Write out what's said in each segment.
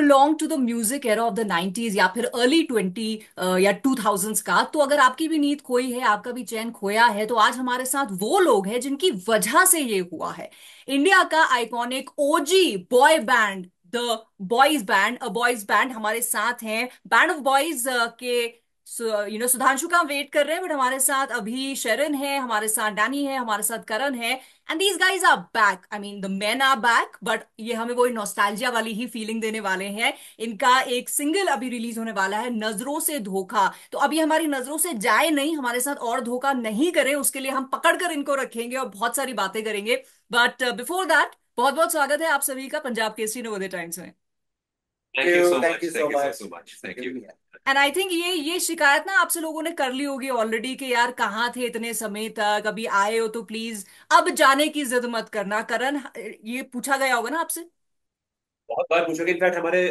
Belong to the music era of the 90s या फिर early 20 या 2000s का, तो अगर आपकी भी नींद खोई है, आपका भी चैन खोया है, तो आज हमारे साथ वो लोग हैं जिनकी वजह से ये हुआ है। इंडिया का iconic OG boy band, the boys band, a boys band हमारे साथ हैं। बैंड ऑफ बॉयज के सुधांशु का हम वेट कर रहे हैं, बट हमारे साथ अभी शरण है, हमारे साथ डैनी है, हमारे साथ करण है। And these guys are back, I mean the men are back, but ये हमें वही नॉस्टैल्जिया वाली ही फीलिंग देने वाले हैं। इनका एक सिंगल अभी रिलीज होने वाला है, नजरों से धोखा। तो अभी हमारी नजरों से जाए नहीं, हमारे साथ और धोखा नहीं करे, उसके लिए हम पकड़ कर इनको रखेंगे और बहुत सारी बातें करेंगे। बट बिफोर दैट, बहुत बहुत स्वागत है आप सभी का पंजाब केसरी नवोदय टाइम्स में। Thank you so much. Thank you so much. Thank you. And I think ये शिकायत ना आपसे लोगों ने कर ली होगी ऑलरेडी कि यार कहाँ थे इतने समय तक, अभी आए हो तो प्लीज अब जाने की जिद मत करना। करण, ये पूछा गया होगा ना आपसे? बहुत बार पूछोगे। इनफैक्ट हमारे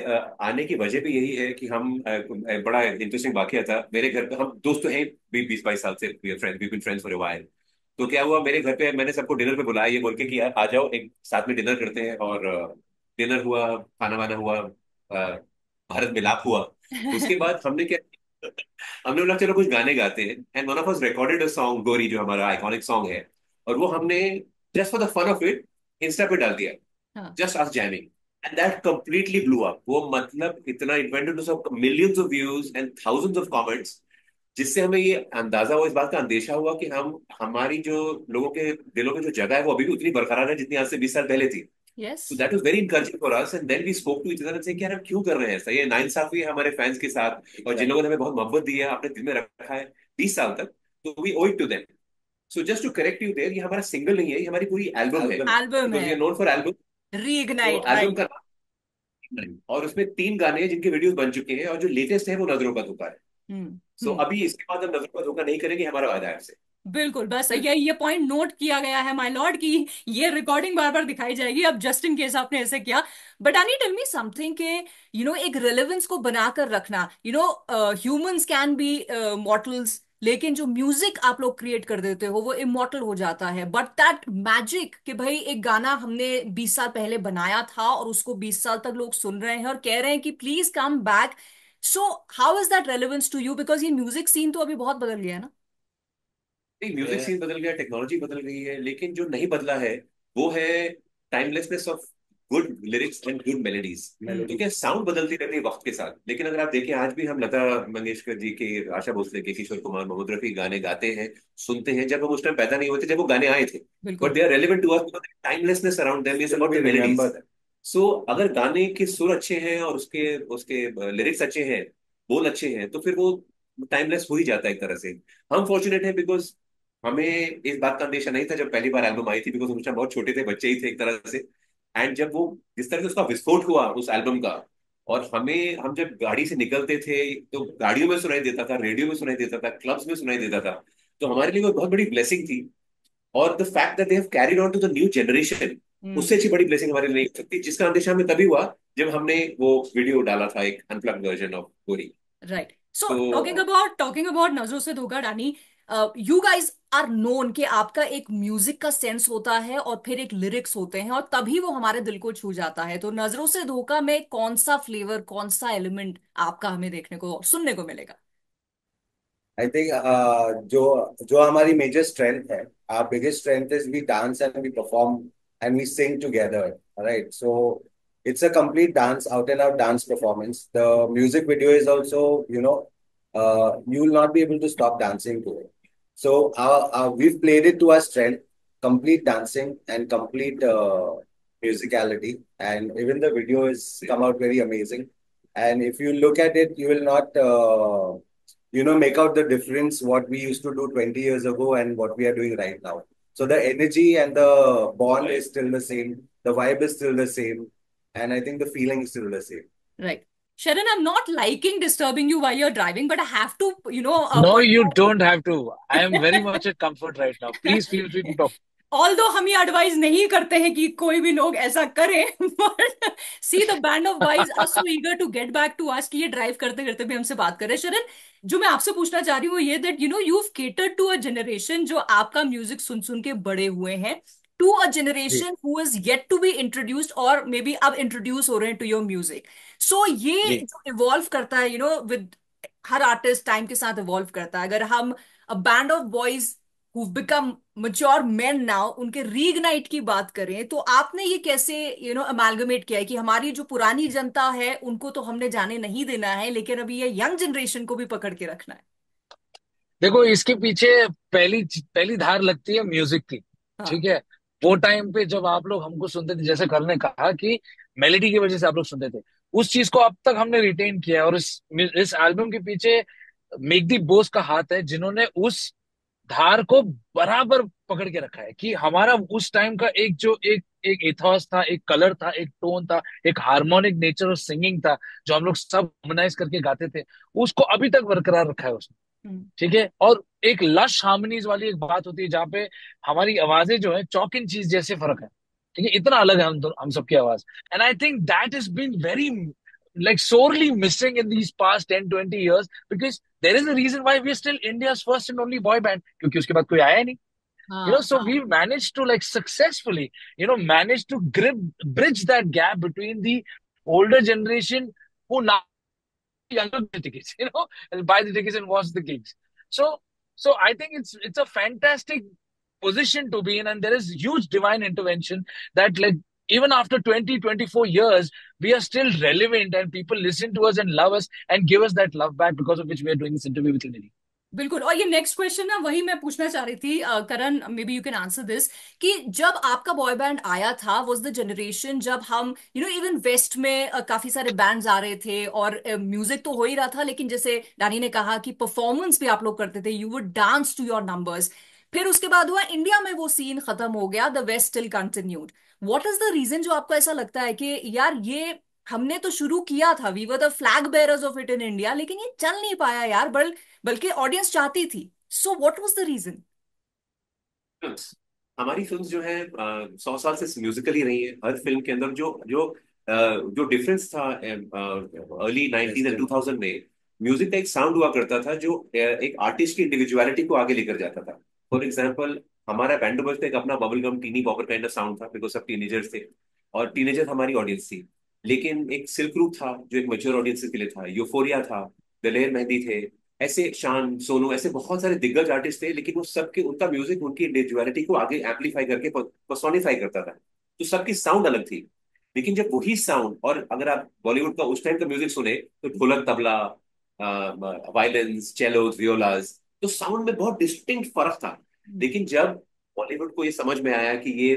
आने की वजह भी यही है कि हम एक बड़ा इंटरेस्टिंग वाकया था मेरे घर पे। हम दोस्त तो हैं 20-22 साल से, friend we been friends for a while. तो क्या हुआ, मेरे घर पे मैंने सबको डिनर पे बुलाया ये बोल के कि यार आ जाओ, एक साथ में डिनर करते हैं। और डिनर हुआ, खाना वाना हुआ, भारत मिलाप हुआ। उसके बाद हमने क्या हमने बोला चलो कुछ गाने गाते हैं। And one of us recorded a song Gori, जो हमारा आइकॉनिक सॉन्ग है। और वो हमने just for the fun of it insta पे डाल दिया, हाँ। Just us jamming. And that completely blew up. वो मतलब इतना इट वेंट इनटू सब millions of views and thousands of comments, जिससे हमें ये अंदाजा हुआ, इस बात का अंदेशा हुआ कि हम हमारी जो लोगों के दिलों में जो जगह है वो अभी भी उतनी बरकरार है जितनी आज से 20 साल पहले थी। यस। तो that was very encouraging for us. And then we spoke to each other and say कि यार हम क्यों कर रहे हैं ऐसा। ये नाइंसाफी है हमारे फैंस के साथ, और जिन लोगों ने हमें बहुत मोहब्बत दी है, अपने दिल में रखा है 20 साल तक। तो we owe it to them. So just to correct you there, ये हमारा सिंगल नहीं है, ये हमारी पूरी एल्बम है, एल्बम बिकॉज है। We are known for album. तो रीइग्नाइट, एल्बम राइट। का नाम, और उसमें 3 गाने हैं जिनके वीडियोस बन चुके हैं, और जो लेटेस्ट है वो नजरों का धोखा है। हम्म। सो अभी इसके बाद हम नजरों का धोखा नहीं करेंगे, हमारा वादा है आपसे। बिल्कुल, बस ये पॉइंट नोट किया गया है माय लॉर्ड की ये रिकॉर्डिंग बार बार दिखाई जाएगी अब, जस्ट इन केस आपने ऐसे किया। बट आनी टेल मी समथिंग के एक रेलेवेंस को बनाकर रखना, ह्यूमंस कैन बी मॉर्टल्स, लेकिन जो म्यूजिक आप लोग क्रिएट कर देते हो वो इमॉर्टल हो जाता है। बट दैट मैजिक कि भाई एक गाना हमने 20 साल पहले बनाया था और उसको 20 साल तक लोग सुन रहे हैं और कह रहे हैं कि please come back. So how is that relevance to you, because ये म्यूजिक सीन तो अभी बहुत बदल गया है ना। नहीं, म्यूजिक सीन बदल गया, टेक्नोलॉजी बदल गई है, लेकिन जो नहीं बदला है वो है timelessness of good lyrics and good melodies. तो क्या साउंड बदलती रहती है वक्त के साथ, लेकिन अगर आप देखें आज भी हम लता मंगेशकर जी के, आशा भोसले के, किशोर कुमार, मोहम्मद रफी गाने गाते हैं, सुनते हैं। जब हम उस टाइम पैदा नहीं होते, जब वो गाने आए थे, बट बिल्कुल। They are relevant to us, timelessness around them is about the melodies. So अगर गाने के सुर अच्छे हैं और उसके उसके लिरिक्स अच्छे हैं, बोल अच्छे हैं, तो फिर वो टाइमलेस हो ही जाता है एक तरह से। हम फॉर्चुनेट हैं बिकॉज हमें इस बात का अंदेशा नहीं था जब पहली बार एल्बम आई थी, बिकॉज उस टाइम बहुत छोटे थे, बच्चे ही थे एक तरह से। एंड जब वो जिस तरह से उसका विस्फोट हुआ उस एल्बम का, और हम जब गाड़ी से निकलते थे तो गाड़ियों में सुनाई देता था, रेडियो में सुनाई देता था, क्लब्स में सुनाई देता था। तो हमारे लिए वो बहुत बड़ी ब्लेसिंग थी। और the fact that they have carried on to the new generation, hmm. उससे अच्छी बड़ी ब्लेसिंग हमारे लिए नहीं हो सकती, जिसका अंदेशा हमें तभी हुआ जब हमने वो वीडियो डाला था, एक अनप्लग्ड वर्जन ऑफ गोरी। राइट। सो तो टॉकिंग अबाउट नजरों से धोखा, Dani, you guys are known कि आपका एक म्यूजिक का सेंस होता है और फिर एक लिरिक्स होते हैं और तभी वो हमारे दिल को छू जाता है। तो नजरों से धोखा में कौन सा फ्लेवर, कौन सा एलिमेंट आपका हमें देखने को सुनने को मिलेगा? I think जो जो हमारी major strength है, our biggest strength is we dance and we perform and we sing together, right? So it's a complete dance, out and out dance performance. The music video is also, you will not be able to stop dancing to it. So we've played it to our strength, complete dancing and complete musicality, and even the video has come out very amazing. And if you look at it, you will not. Make out the difference what we used to do 20 years ago and what we are doing right now. So the energy and the bond is still the same, the vibe is still the same, and I think the feeling is still the same. Right. Sharon, I'm not liking disturbing you while you're driving, but I have to, No, point you out. don't have to. I am very much at comfort right now. Please feel free to talk. All दो हम ये advice नहीं करते हैं कि कोई भी लोग ऐसा करें, but see the band of boys are so eager to get back to us कि ये ड्राइव करते करते भी हमसे बात कर रहे हैं। शरण, जो मैं आपसे पूछना चाह रही हूँ वो ये that, you've catered to a generation जो आपका म्यूजिक सुन सुन के बड़े हुए हैं। To a generation who is yet to be introduced और मे बी अब इंट्रोड्यूस हो रहे हैं टू योर म्यूजिक. सो ये जी जो इवॉल्व करता है, विद हर आर्टिस्ट टाइम के साथ इवॉल्व करता है. अगर हम a band of boys who've become mature men now उनके रीइग्नाइट की बात करें, तो आपने ये कैसे अमालगमेट किया है कि हमारी जो पुरानी जनता है उनको तो हमने जाने नहीं देना है, लेकिन अभी ये यंग जनरेशन को भी पकड़ के रखना है. देखो, इसके पीछे पहली पहली धार लगती है म्यूजिक की। हाँ. ठीक है। वो टाइम पे जब आप लोग हमको सुनते थे, जैसे कल ने कहा कि मेलेडी की वजह से आप लोग सुनते थे, उस चीज को अब तक हमने रिटेन किया है। और इस एल्बम के पीछे मेक दी बोस का हाथ है, जिन्होंने उस धार को बराबर पकड़ के रखा है कि हमारा उस टाइम का एक जो एक एक इथॉस था, एक कलर था, एक टोन था, एक हार्मोनिक नेचर और सिंगिंग था, जो हम लोग सब हार्मोनाइज करके गाते थे, उसको अभी तक बरकरार रखा है उसने। हम्म. ठीक है। और एक लश हार्मनीज वाली एक बात होती है, जहाँ पे हमारी आवाजें जो है चौक इन चीज जैसे फर्क है। ठीक है, इतना अलग है हम सबकी आवाज। And I think that is been very like sorely missing in these past 10-20 years, because there is a reason why we're still India's first and only boy band, क्योंकि उसके बाद कोई आया ही नहीं। हाँ. So we've managed to like successfully manage to bridge that gap between the older generation who now younger buy the tickets, and buy the tickets and watch the gigs. So, so I think it's a fantastic position to be in, and there is huge divine intervention that like even after 20-24 years, we are still relevant, and people listen to us and love us and give us that love back, because of which we are doing this interview with Lily. बिल्कुल. और ये next question ना वही मैं पूछना चाह रही थी, Karan, maybe you can answer this, कि जब आपका बॉय बैंड आया था वाज द जनरेशन जब हम इवन वेस्ट में काफी सारे बैंड्स आ रहे थे और म्यूजिक तो हो ही रहा था, लेकिन जैसे डानी ने कहा कि परफॉर्मेंस भी आप लोग करते थे, you would dance to your numbers. फिर उसके बाद हुआ इंडिया में वो सीन खत्म हो गया, the west still continued. What is the reason जो आपको ऐसा लगता है कि यार ये हमने तो शुरू किया था, we were the flag bearers of it in India, लेकिन ये चल नहीं पाया यार, बल्कि ऑडियंस चाहती थी. So what was the reason? Films. हमारी फिल्म्स जो है 100 साल से म्यूजिकल ही रही है। हर फिल्म के अंदर जो जो जो डिफरेंस था अर्ली 90s एंड 2000 में, म्यूजिक का एक साउंड हुआ करता था जो एक आर्टिस्ट की इंडिविजुअलिटी को आगे लेकर जाता था। फॉर एग्जाम्पल, हमारा बैंडोबस्ट एक अपना bubble gum teeny popper kind of sound था, बिकॉज सब टीनेजर्स थे और टीनेजर हमारी ऑडियंस थी। लेकिन एक सिल्क रूट था जो एक मेच्योर ऑडियंस के लिए था, यूफोरिया था, दलेर मेहंदी थे, ऐसे शान सोनू, ऐसे बहुत सारे दिग्गज आर्टिस्ट थे, लेकिन वो सबके उनका म्यूजिक उनकी इंडिविजुअलिटी को आगे एम्पलीफाई करके पर्सोनिफाई करता था। तो सबकी साउंड अलग थी। लेकिन जब वही साउंड, और अगर आप बॉलीवुड का उस टाइम का म्यूजिक सुने तो ढोलक तबला, वायलिन्स, चेलोस, वियोलास, तो साउंड में बहुत डिस्टिंक्ट फर्क था। लेकिन जब बॉलीवुड को ये समझ में आया कि ये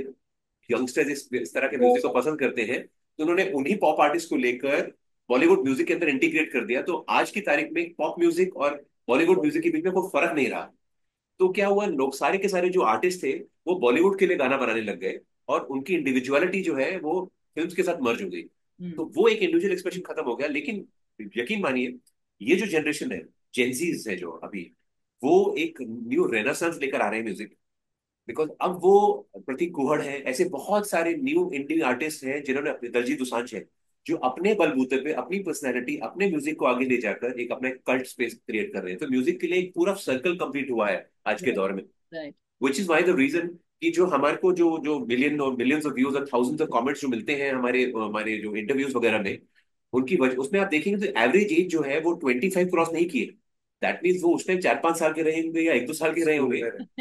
यंगस्टर्स इस तरह के म्यूजिक को पसंद करते हैं, तो उन्होंने उन्हीं पॉप आर्टिस्ट को लेकर बॉलीवुड म्यूजिक के अंदर इंटीग्रेट कर दिया। तो आज की तारीख में पॉप म्यूजिक और बॉलीवुड म्यूजिक के बीच में कोई फर्क नहीं रहा। तो क्या हुआ, लोग सारे के सारे जो आर्टिस्ट थे वो बॉलीवुड के लिए गाना बनाने लग गए, और उनकी इंडिविजुअलिटी जो है वो फिल्म्स के साथ मर्ज हो गई। तो वो एक इंडिविजुअल एक्सप्रेशन खत्म हो गया। लेकिन यकीन मानिए, ये जो जनरेशन है, जेंजीज है जो अभी, वो एक न्यू रेनेसांस लेकर आ रहे हैं म्यूजिक। बिकॉज अब वो प्रतीक कुहड़ है, ऐसे बहुत सारे न्यू इंडियन आर्टिस्ट हैं जिन्होंने अपने, दलजीत दोसांझ है, जो अपने बलबूते पे अपनी पर्सनैलिटी, अपने म्यूजिक को आगे ले जाकर एक अपना कल्ट स्पेस क्रिएट कर रहे हैं। तो म्यूजिक के लिए एक पूरा सर्कल कंप्लीट हुआ है आज के दौर में। Right. Which is why the reason कि जो हमारे को जो जो मिलियन और मिलियंस ऑफ व्यूज और थाउजेंड्स ऑफ कमेंट्स जो मिलते हैं हमारे हमारे जो इंटरव्यूज वगैरह में, उनकी वजह, उसमें आप देखेंगे तो एवरेज एज जो है वो 25 क्रॉस नहीं किए। दैट मीन्स वो उस टाइम 4-5 साल के रहे होंगे, या 1-2 साल के रहे होंगे,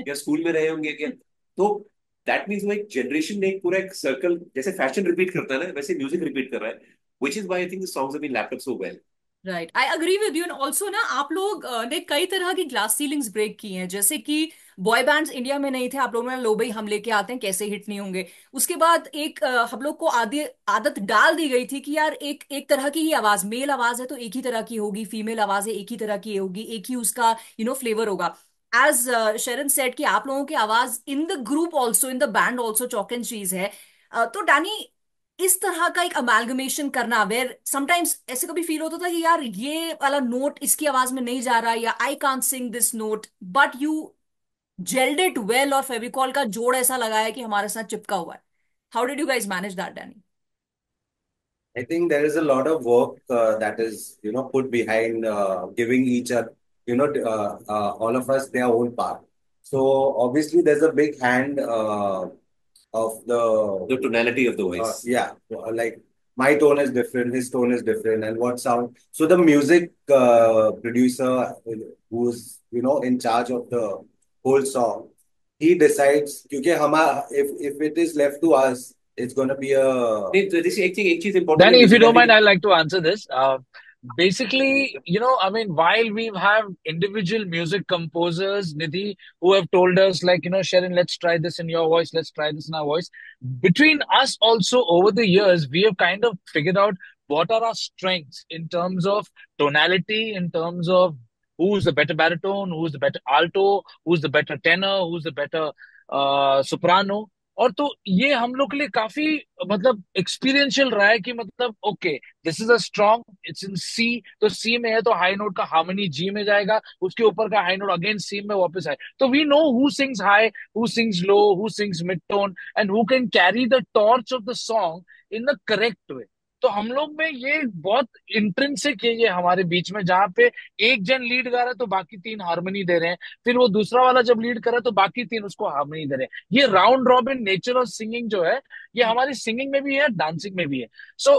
या स्कूल में रहे होंगे क्या। तो दैट मीन्स वो एक जनरेशन ने एक पूरा एक सर्कल, जैसे फैशन रिपीट करता है ना, वैसे म्यूजिक रिपीट कर रहा है। Which is why I think the songs have been lapped up so well. Right, I agree with you. And also ना आप लोग ने कई तरह की ग्लास सीलिंग्स ब्रेक की हैं, जैसे कि बॉय बैंड्स इंडिया में नहीं थे, आप लोगों ने लो भाई हम लेके आते हैं, कैसे हिट नहीं होंगे. उसके बाद एक हम लोग को आदि आदत डाल दी गई थी कि यार एक एक तरह की ही आवाज, मेल आवाज है तो एक ही तरह की होगी, फीमेल आवाज है एक ही तरह की होगी, एक ही उसका फ्लेवर होगा. एज शरण सेड कि आप लोगों की आवाज in the group also, in the band also chalk and चीज है. तो डैनी, इस तरह का एक अमेलगमेशन करना, वेर समटाइम्स ऐसे कभी फील होता था कि यार ये वाला नोट इसकी आवाज में नहीं जा रहा, या I can't Singh this note, but you gelled it well और फेविकॉल का जोड़ ऐसा लगाया कि हमारे साथ चिपका हुआ है. How did you guys manage that, Danny? I think there is a lot of work that is, put behind giving each other, all of us their own part. So obviously, there's a big hand of The tonality of the voice. yeah, like my tone is different, his tone is different, and what sound. So the music producer who's in charge of the whole song, he decides. क्योंकि हमारा if it is left to us, it's gonna be a नहीं, तो जैसे एक चीज important है Danny, if you don't musicality mind, की। I'd like to answer this. Basically, I mean, while we have individual music composers, Nidhi, who have told us, like, Sharon, let's try this in your voice, let's try this in our voice. Between us also, over the years, we have kind of figured out what are our strengths in terms of tonality, in terms of who's the better baritone, who's the better alto, who's the better tenor, who's the better soprano. और तो ये हम लोग के लिए काफी मतलब experiential रहा है कि मतलब okay this is a strong it's in C तो सी में है तो हाई नोट का हार्मनी जी में जाएगा उसके ऊपर का हाई नोट अगेन सी में वापस आए तो we know who sings high who sings low who sings mid tone and who can carry the torch of the song in the correct way तो हम लोग में ये बहुत इंट्रिंसिक है ये हमारे बीच में जहाँ पे एक जन लीड गा रहा है तो बाकी तीन हार्मनी दे रहे हैं फिर वो दूसरा वाला जब लीड कर रहा है तो बाकी तीन उसको हार्मनी दे रहे हैं ये round robin nature of singing जो है ये हमारी सिंगिंग में भी है डांसिंग में भी है सो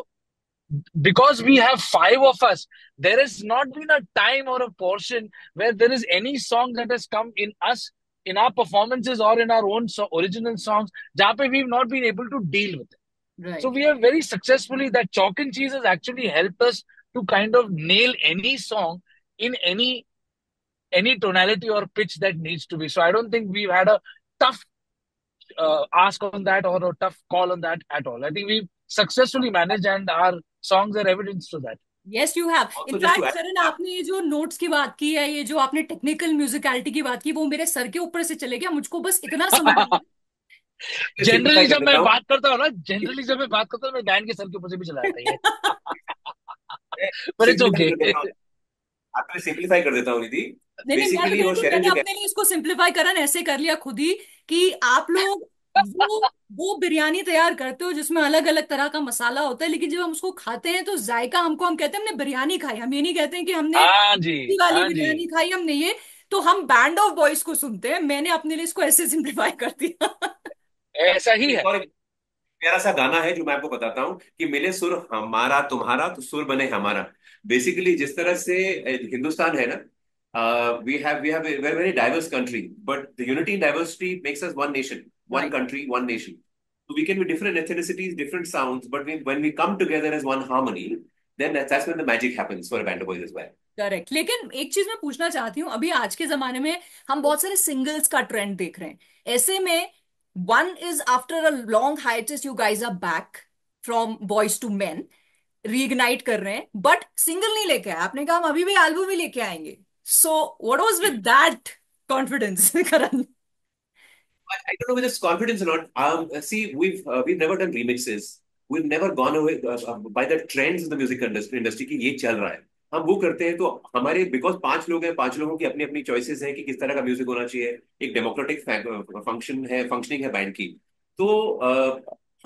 because we have five of us there has not been a time or a portion where there is any song that has come in us in our performances or in our own original songs jahan pe we've not been able to deal with it so right. we have very successfully that chalk and cheese has actually helped us to kind of nail any song in any tonality or pitch that needs to be. So I don't think we've had a tough ask on that or a tough call on that at all. I think we've successfully managed, and our songs are evidence to that. Yes you have. Also just to in fact add, Saran आपने ये जो notes की बात की है ये जो आपने टेक्निकल म्यूजिकलिटी की बात की वो मेरे सर के ऊपर से चले गया मुझको बस इतना समझ में सिंप्लीफाई जनरली कर जब देता मैं हूँ। बात करता हूँ ना जनरली जब मैं बात करता हूँ मैं डैन के सर के ऊपर से भी चला जाता है ये but it's सिंप्लीफाई okay. कर देता हूँ, आपको सिंप्लीफाई कर देता हूँ निधि। नहीं नहीं मैं तो बेसिकली वो बिल्कुल शेरन मैंने जो अपने लिए इसको सिंपलीफाई करन ऐसे कर लिया खुद ही कि आप लोग वो वो बिरयानी तैयार करते हो जिसमें अलग अलग तरह का मसाला होता है लेकिन जब हम उसको खाते हैं तो जायका हमको हम कहते हैं हमने बिरयानी खाई हम ये नहीं कहते हैं कि हमने हाँ जी इडली वाली हाँ जी बिरयानी खाई हमने ये तो हम बैंड ऑफ बॉयज को सुनते हैं मैंने अपने लिए इसको ऐसे सिंपलीफाई कर दिया ऐसा ही एक है और प्यारा सा गाना है जो मैं आपको बताता हूँ कि मिले सुर हमारा तुम्हारा तो सुर बने हमारा। बेसिकली जिस तरह से हिंदुस्तान है ना, we have very very diverse country but the unity in diversity makes us one nation, one right country one nation. So we can be different ethnicities, different sounds, but when we come together as one harmony, then that's when the magic happens for a band of boys as well. Correct लेकिन एक चीज मैं पूछना चाहती हूँ अभी आज के जमाने में हम बहुत सारे सिंगल्स का ट्रेंड देख रहे हैं ऐसे में one is after a long hiatus you guys are back from boys to men reignite कर रहे हैं बट सिंगल नहीं लेके आए आपने कहा हम अभी भी एल्बम ही लेके आएंगे सो what was with that confidence Karan I don't know whether it's confidence or not. See, we've never done remixes. We've never gone away by the trends in the music industry कि ये चल रहा है। हम वो करते हैं तो हमारे बिकॉज पांच लोग हैं, पांच लोगों की अपनी अपनी चॉइसेस हैं कि किस तरह का म्यूजिक होना चाहिए। एक डेमोक्रेटिक फंक्शनिंग है बैंड की। तो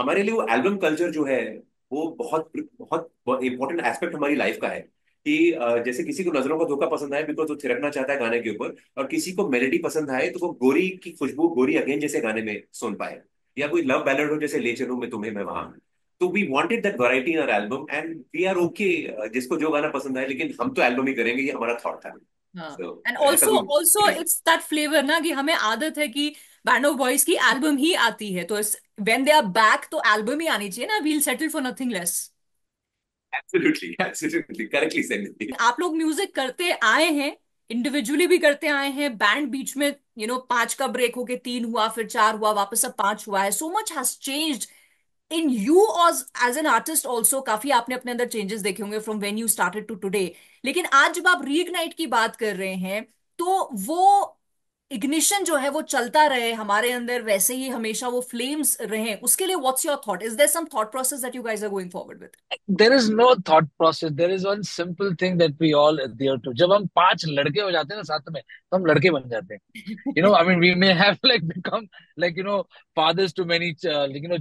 हमारे लिए वो एल्बम कल्चर जो है वो बहुत बहुत इंपॉर्टेंट एस्पेक्ट हमारी लाइफ का है कि जैसे किसी को नजरों का धोखा पसंद आए बिकॉज वो थिरकना चाहता है गाने के ऊपर, और किसी को मेलेडी पसंद आए तो वो गोरी की खुशबू गोरी अगेन जैसे गाने में सुन पाए, या कोई लव बैलड हो जैसे ले चलूं मैं तुम्हें मैं वहां। तो we wanted that variety in our album and we are okay जिसको जो गाना पसंद आए, लेकिन हम तो एल्बम ही करेंगे, ये हमारा थॉट था। हाँ तो एंड ऐसा ऑल्सो ऑल्सो कोई इट्स दैट फ्लेवर ना कि हमें आदत है कि बैंड ऑफ बॉयज की एल्बम ही आती है तो व्हेन दे आर बैक तो एल्बम ही आनी चाहिए ना we'll settle for nothing less absolutely absolutely correctly said. आप लोग म्यूजिक करते आए हैं इंडिविजुअली भी करते आए हैं बैंड बीच में पांच का ब्रेक होके तीन हुआ फिर चार हुआ वापस अब पांच हुआ है so much has changed in you as an artist also काफी आपने अपने अंदर चेंजेस देखे होंगे from when you started to today लेकिन आज जब आप रीइग्नाइट की बात कर रहे हैं तो वो इग्निशन जो है वो चलता रहे हमारे अंदर वैसे ही हमेशा वो फ्लेम्स रहे उसके लिए what's your thought is there some thought process that you guys are going forward with there is no thought process there is one simple thing that we all adhere to जब हम पांच लड़के हो जाते हैं ना साथ में तो हम लड़के बन जाते हैं I mean, we may have like become like, fathers to many,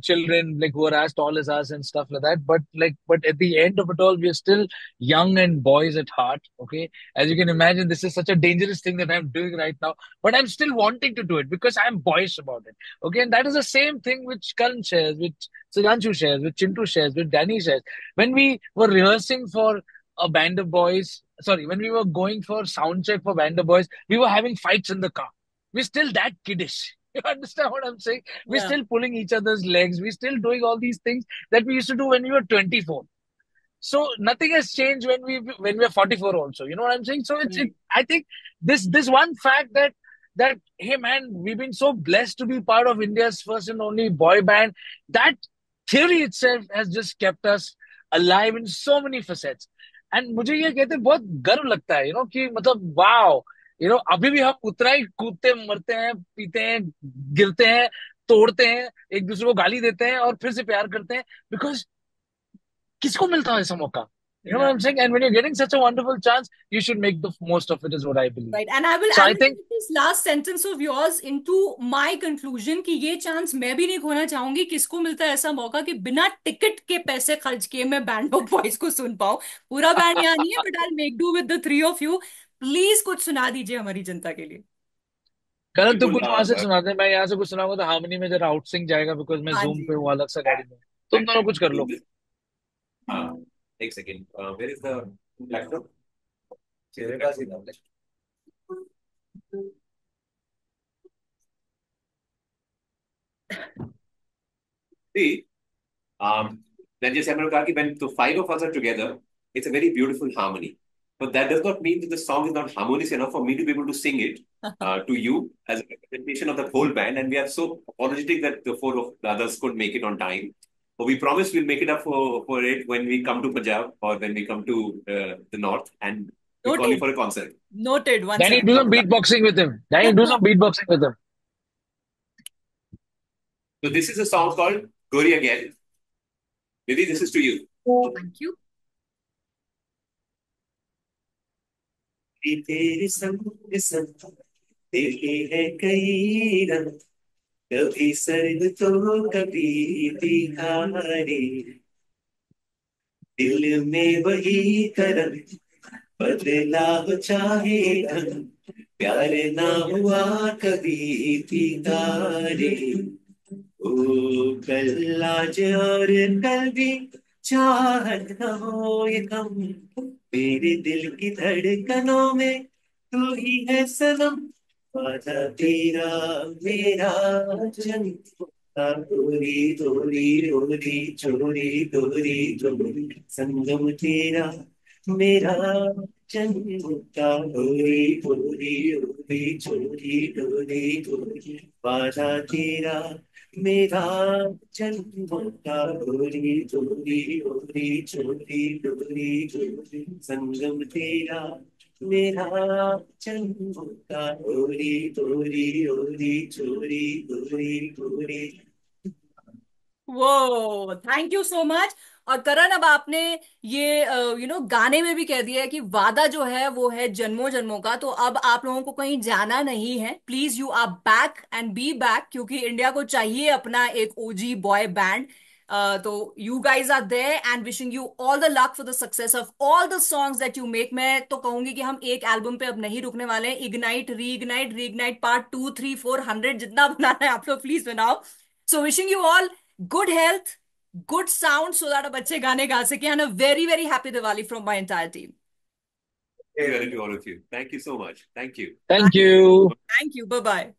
children like who are as tall as us and stuff like that. But at the end of it all, we are still young and boys at heart. Okay. As you can imagine, this is such a dangerous thing that I'm doing right now. But but I'm still wanting to do it because I'm boyish about it. Okay, and that is the same thing which Karan shares, which Sudhanshu shares, which Chintu shares, which Danny shares. When we were rehearsing for a band of boys, sorry, when we were going for sound check for band of boys, we were having fights in the car. We're still that kiddish. You understand what I'm saying? We're Yeah. still pulling each other's legs. We're still doing all these things that we used to do when we were 24. So nothing has changed when we're 44 also. You know what I'm saying? So Right. I think this one fact that hey man, we've been so blessed to be part of India's first and only boy band. That theory itself has just kept us alive in so many facets. And मुझे ये कहते बहुत गर्व लगता है, कि मतलब wow, अभी भी हम उतना ही कूदते मरते हैं, पीते हैं, गिरते हैं, तोड़ते हैं, एक दूसरे को गाली देते हैं और फिर से प्यार करते हैं, बिकॉज किसको मिलता है ऐसा मौका? You know what I'm Right. saying? And when you're getting such a wonderful chance, you should make the most of it, is what I believe. Right. And I will So I I will think, take this last sentence of yours into my conclusion कि ये chance मैं भी नहीं खोना चाहूंगी। किसको मिलता है ऐसा मौका कि बिना टिकट के पैसे खर्च किए मैं बैंड ऑफ वॉइस को सुन पाऊं? पूरा बैंड यहाँ नहीं है, but I make do with the three of you. Please कुछ सुना दीजिए हमारी जनता के लिए। करण तुम बिल्कुल। कुछ वहां से सुनाते हैं, मैं यहाँ से कुछ सुनाऊंगा तो हार्मनी में जरा आउट सिंग जाएगा, बिकॉज मैं हाँ जूम जी। पे हूँ अलग सा गाड़ी में। तुम दोनों कुछ कर लो। हाँ, एक second, where is the laptop? चेहरे का सीधा See, then just I'm kहा कि when the five of us are together, it's a very beautiful harmony. But that does not mean that the song is not harmonious enough for me to be able to sing it to you as a representation of the whole band. And we are so apologetic that the four of the others couldn't make it on time. But we promise we'll make it up for it when we come to Punjab or when we come to the north and we call you Noted. for a concert. Noted once Danny, again. do some beatboxing with him. Danny, do some beatboxing with him. So this is a song called Gori Again. Maybe this is to you. Thank you. तेरे संग संग देखे है कई रंग, कभी सर्द तो कभी दिहाड़ी, दिल में वही तरंग बदला हो चाहे ढंग, प्यार ना हुआ कभी ठिकाने, ओ कल आज और कल भी चाहत न हो ये कम, मेरे दिल की धड़कनों में तू ही है सनम, वादा तेरा मेरा जन्म, चोरी चोरी चोरी चोरी चोरी चोरी, संगम तेरा मेरा जन्म का, चोरी चोरी चोरी चोरी चोरी चोरी, वादा तेरा मेरा जन्म का, चोरी चोरी चोरी चोरी चोरी चोरी, संगम तेरा मेरा जन्म का, चोरी चोरी चोरी चोरी चोरी चोरी। वो थैंक यू सो मच। और करण, अब आपने ये गाने में भी कह दिया है कि वादा जो है वो है जन्मों जन्मों का, तो अब आप लोगों को कहीं जाना नहीं है। Please you are back and be back, क्योंकि इंडिया को चाहिए अपना एक ओजी बॉय बैंड। तो you guys are there and wishing you all the luck for the success of all the songs that you make. मैं तो कहूंगी कि हम एक एल्बम पे अब नहीं रुकने वाले हैं। इग्नाइट, रीइग्नाइट, रीइग्नाइट पार्ट 2, 3, 4, 100 जितना बनाना है आप लोग प्लीज बनाओ। So wishing you all good health, good sound, so that अब अच्छे गाने गा सके। And a very very happy Diwali from my entire team. To all of you. Thank you so much. Thank you. Thank you. Thank you. Bye bye.